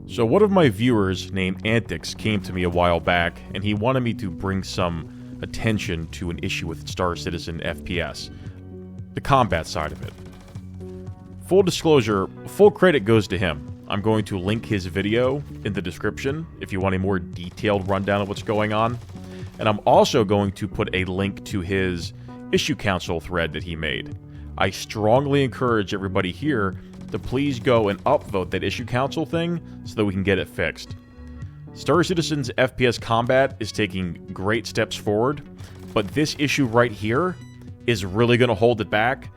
So one of my viewers named Antics came to me a while back, and he wanted me to bring some attention to an issue with Star Citizen FPS, the combat side of it. Full disclosure, full credit goes to him. I'm going to link his video in the description if you want a more detailed rundown of what's going on. And I'm also going to put a link to his issue council thread that he made. I strongly encourage everybody here to please go and upvote that issue council thing so that we can get it fixed. Star Citizen's FPS combat is taking great steps forward, but this issue right here is really going to hold it back,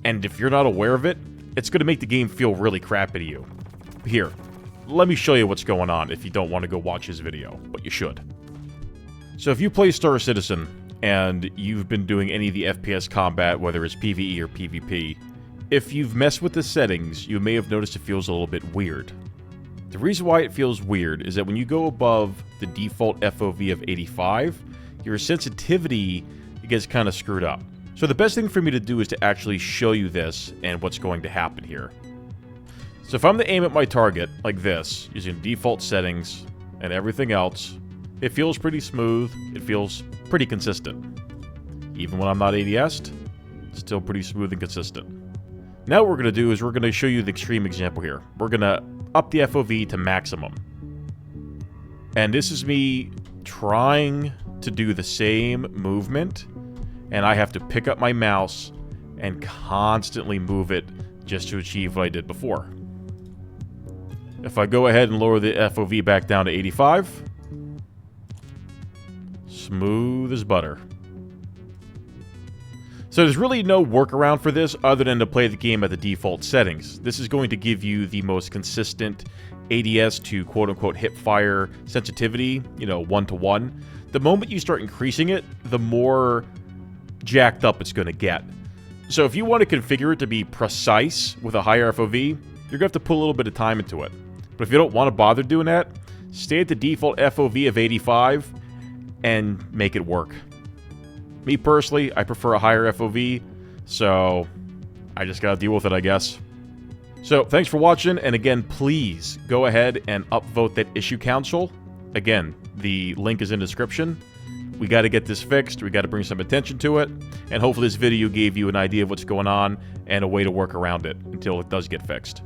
and if you're not aware of it, it's going to make the game feel really crappy to you. Here, let me show you what's going on if you don't want to go watch his video, but you should. So if you play Star Citizen, and you've been doing any of the FPS combat, whether it's PvE or PvP, if you've messed with the settings, you may have noticed it feels a little bit weird. The reason why it feels weird is that when you go above the default FOV of 85, your sensitivity gets kind of screwed up. So the best thing for me to do is to actually show you this and what's going to happen here. So if I'm to aim at my target like this, using default settings and everything else, it feels pretty smooth, it feels pretty consistent. Even when I'm not ADS'd, it's still pretty smooth and consistent. Now what we're going to do is we're going to show you the extreme example here. We're going to up the FOV to maximum. And this is me trying to do the same movement, and I have to pick up my mouse and constantly move it just to achieve what I did before. If I go ahead and lower the FOV back down to 85, smooth as butter. So there's really no workaround for this other than to play the game at the default settings. This is going to give you the most consistent ADS to quote-unquote hip-fire sensitivity, 1-to-1. The moment you start increasing it, the more jacked up it's going to get. So if you want to configure it to be precise with a higher FOV, you're going to have to put a little bit of time into it. But if you don't want to bother doing that, stay at the default FOV of 85 and make it work. Me personally, I prefer a higher FOV, so I just gotta deal with it, I guess. So, thanks for watching, and again, please go ahead and upvote that issue council. Again, the link is in the description. We gotta get this fixed, we gotta bring some attention to it, and hopefully this video gave you an idea of what's going on and a way to work around it until it does get fixed.